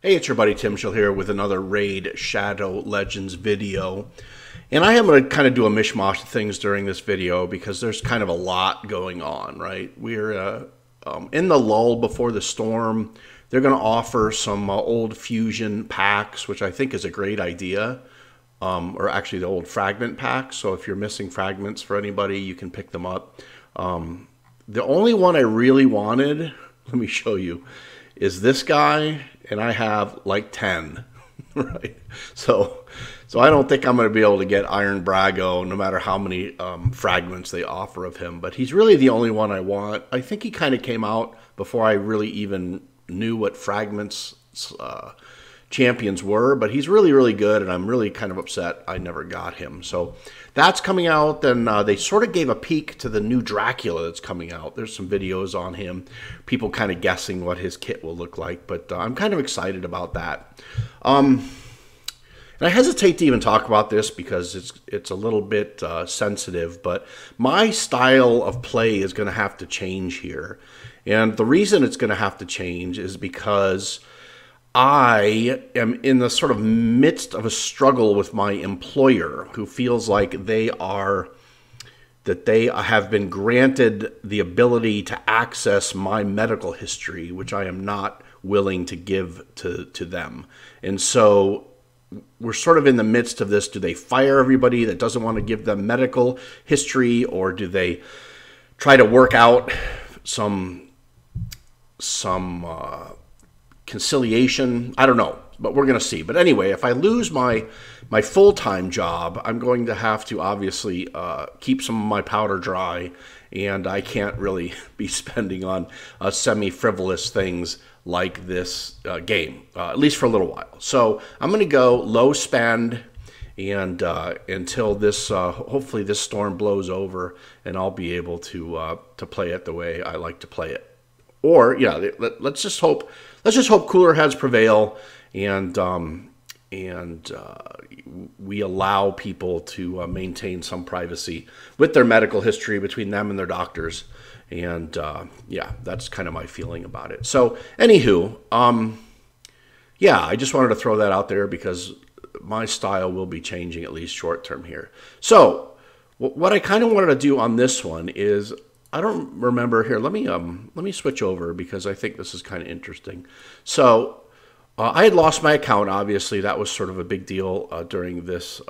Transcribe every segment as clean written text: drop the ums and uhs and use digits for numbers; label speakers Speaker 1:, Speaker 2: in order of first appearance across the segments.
Speaker 1: Hey, it's your buddy Timshel here with another Raid Shadow Legends video. And I am going to kind of do a mishmash of things during this video because there's kind of a lot going on, right? We're in the lull before the storm. They're going to offer some old fusion packs, which I think is a great idea. Or actually the old fragment packs. So if you're missing fragments for anybody, you can pick them up. The only one I really wanted, let me show you, is this guy. And I have like 10, right? So I don't think I'm going to be able to get Iron Brago no matter how many fragments they offer of him. But he's really the only one I want. I think he kind of came out before I really even knew what fragments champions were. But he's really, really good, and I'm really kind of upset I never got him. So that's coming out. Then they sort of gave a peek to the new Dracula that's coming out. There's some videos on him, people kind of guessing what his kit will look like, but I'm kind of excited about that. And I hesitate to even talk about this because it's a little bit sensitive, but my style of play is going to have to change here. And the reason it's going to have to change is because I am in the sort of midst of a struggle with my employer, who feels like they have been granted the ability to access my medical history, which I am not willing to give to them. And so we're sort of in the midst of this. Do they fire everybody that doesn't want to give them medical history, or do they try to work out some conciliation? I don't know, but we're going to see. But anyway, if I lose my full-time job, I'm going to have to obviously keep some of my powder dry, and I can't really be spending on semi-frivolous things like this game, at least for a little while. So I'm going to go low spend and until this hopefully this storm blows over, and I'll be able to play it the way I like to play it. Or yeah, let's just hope cooler heads prevail, and we allow people to maintain some privacy with their medical history between them and their doctors. And yeah, that's kind of my feeling about it. So anywho, yeah, I just wanted to throw that out there because my style will be changing, at least short term here. So what I kind of wanted to do on this one is, I don't remember here. Let me switch over because I think this is kind of interesting. So I had lost my account. Obviously, that was sort of a big deal during this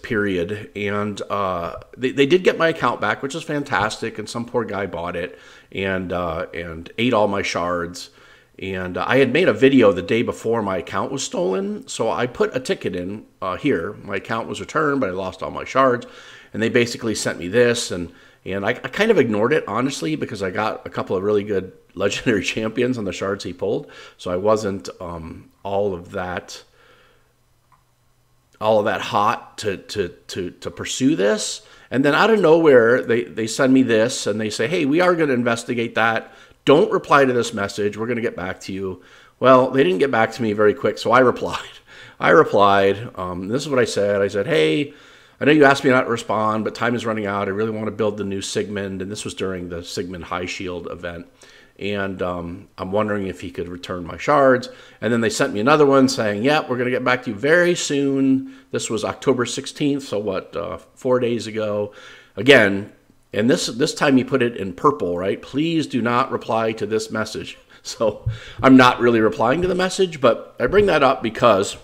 Speaker 1: period, and they did get my account back, which is fantastic. And some poor guy bought it and ate all my shards. And I had made a video the day before my account was stolen, so I put a ticket in here. My account was returned, but I lost all my shards. And they basically sent me this, and I kind of ignored it, honestly, because I got a couple of really good legendary champions on the shards he pulled. So I wasn't all of that hot to pursue this. And then out of nowhere, they send me this, and they say, hey, we are going to investigate that. Don't reply to this message. We're going to get back to you. Well, they didn't get back to me very quick, so I replied. This is what I said. I said, hey, I know you asked me not to respond, but time is running out. I really want to build the new Sigmund, and this was during the Sigmund High Shield event. And I'm wondering if he could return my shards. And then they sent me another one saying, yeah, we're going to get back to you very soon. This was October 16th, so what, 4 days ago. Again, and this time he put it in purple, right? Please do not reply to this message. So I'm not really replying to the message, but I bring that up because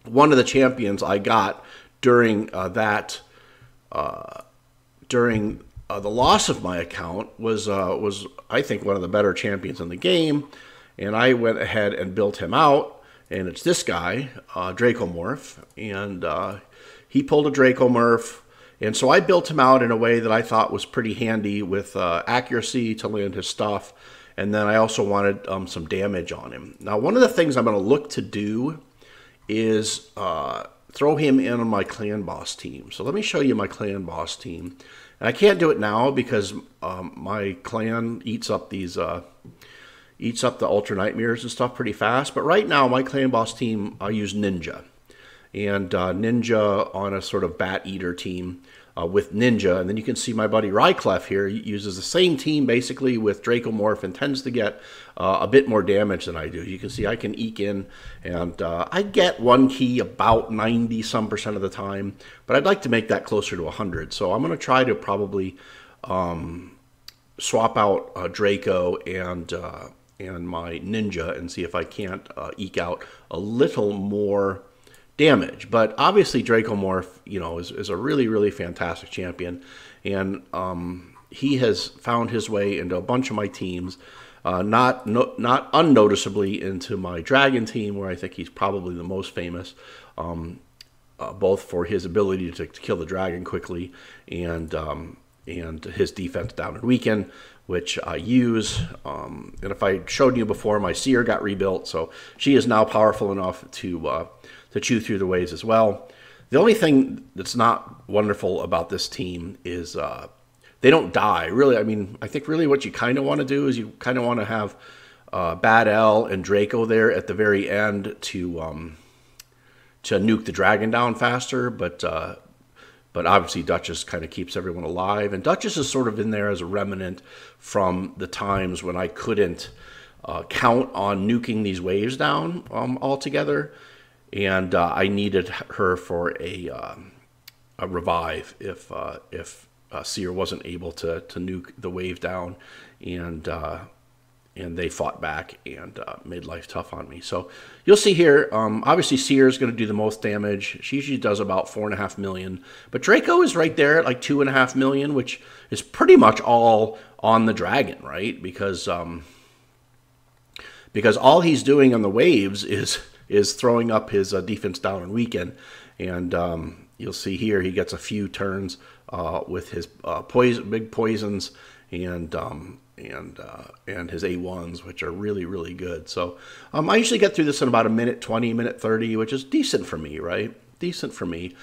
Speaker 1: one of the champions I got during the loss of my account was I think one of the better champions in the game, and I went ahead and built him out, and it's this guy, Dracomorph, and he pulled a Dracomorph, and so I built him out in a way that I thought was pretty handy with accuracy to land his stuff, and then I also wanted some damage on him. Now, one of the things I'm going to look to do is throw him in on my clan boss team. So let me show you my clan boss team. And I can't do it now because my clan eats up the Ultra Nightmares and stuff pretty fast. But right now, my clan boss team, I use Ninja. And Ninja on a sort of Bat Eater team. with Ninja. And then you can see my buddy Ryclef here uses the same team basically with Dracomorph and tends to get a bit more damage than I do. You can see I can eke in, and I get one key about 90-some% of the time, but I'd like to make that closer to 100. So I'm going to try to probably swap out Draco and my Ninja and see if I can't eke out a little more damage. But obviously Dracomorph, you know, is a really, really fantastic champion, and he has found his way into a bunch of my teams, not unnoticeably into my dragon team, where I think he's probably the most famous, both for his ability to kill the dragon quickly and his defense down and weaken, which I use. And if I showed you before, my seer got rebuilt, so she is now powerful enough to chew through the waves as well. The only thing that's not wonderful about this team is they don't die. Really, I mean, I think really what you kind of want to do is you kind of want to have Bad L and Draco there at the very end to nuke the dragon down faster, but obviously Duchess kind of keeps everyone alive, and Duchess is sort of in there as a remnant from the times when I couldn't count on nuking these waves down altogether, and I needed her for a revive if Seer wasn't able to nuke the wave down, and they fought back and made life tough on me. So you'll see here, obviously Seer is going to do the most damage. She usually does about 4.5 million, but Draco is right there at like 2.5 million, which is pretty much all on the dragon, right? Because all he's doing on the waves is throwing up his defense down and weaken, and you'll see here he gets a few turns with his big poisons and his A1s, which are really, really good. So I usually get through this in about a minute 20, minute 30, which is decent for me, right? Decent for me.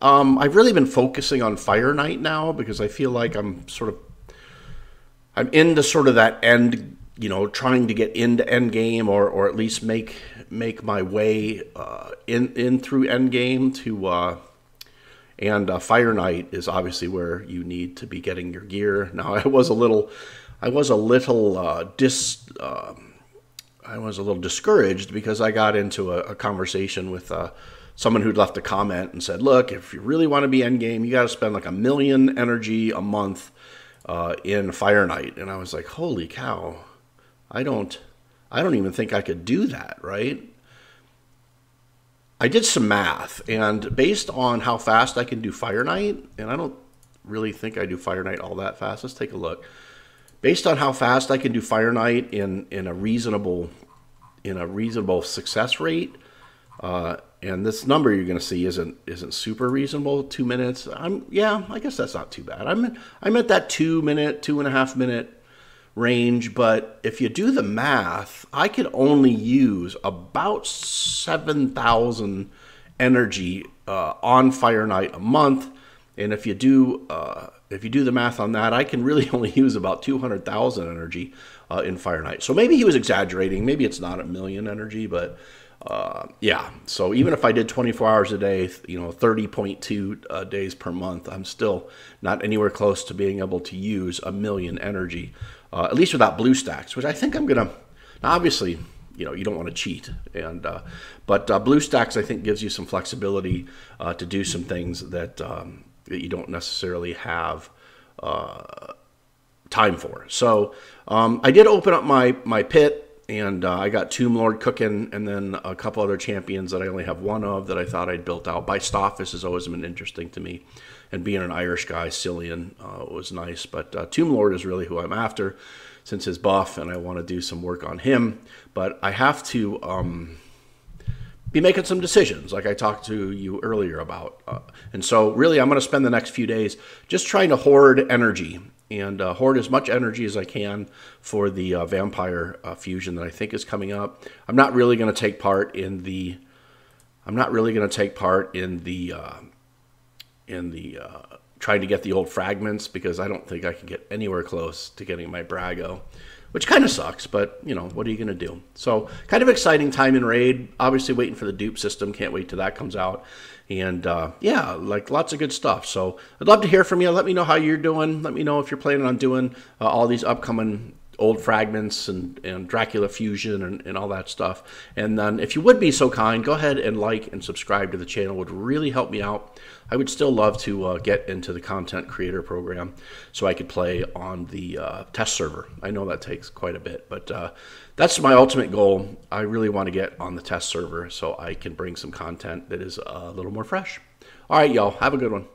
Speaker 1: I've really been focusing on Fire Knight now because I feel like I'm into sort of that end, you know, trying to get into end game or at least make my way in through end game to and Fire Knight is obviously where you need to be getting your gear. Now I was a little discouraged because I got into a conversation with someone who'd left a comment and said, look, if you really want to be end game, you got to spend like 1 million energy a month in Fire Knight. And I was like, holy cow, I don't even think I could do that, right? I did some math, and based on how fast I can do Fire Knight, and I don't really think I do Fire Knight all that fast. Let's take a look. Based on how fast I can do Fire Knight in a reasonable success rate, and this number you're going to see isn't super reasonable. 2 minutes. I guess that's not too bad. I'm at that 2 minute, 2.5 minute range, but if you do the math, I could only use about 7,000 energy on Fire Knight a month, and if you do the math on that, I can really only use about 200,000 energy in Fire Knight. So maybe he was exaggerating. Maybe it's not 1 million energy, but yeah. So even if I did 24 hours a day, 30.2 days per month, I'm still not anywhere close to being able to use 1 million energy. At least without blue stacks, which I think I'm going to, obviously, you don't want to cheat. But blue stacks, I think, gives you some flexibility to do some things that you don't necessarily have time for. So I did open up my pit, and I got Tomb Lord cooking, and then a couple other champions that I only have one of that I thought I'd built out. Bystophes has always been interesting to me. And being an Irish guy, Cillian was nice. But Tomb Lord is really who I'm after since his buff, and I want to do some work on him. But I have to be making some decisions like I talked to you earlier about. And so really I'm going to spend the next few days just trying to hoard energy and hoard as much energy as I can for the vampire fusion that I think is coming up. I'm not really going to take part in the trying to get the old fragments because I don't think I can get anywhere close to getting my Brago. which kind of sucks, but, you know, what are you going to do? So kind of exciting time in Raid. Obviously waiting for the dupe system. Can't wait till that comes out. And, yeah, like lots of good stuff. So I'd love to hear from you. Let me know how you're doing. Let me know if you're planning on doing all these upcoming old fragments and Dracula fusion and all that stuff. And then if you would be so kind, go ahead and like and subscribe to the channel. It would really help me out. I would still love to get into the content creator program so I could play on the test server. I know that takes quite a bit, but that's my ultimate goal. I really want to get on the test server so I can bring some content that is a little more fresh. All right, y'all, have a good one.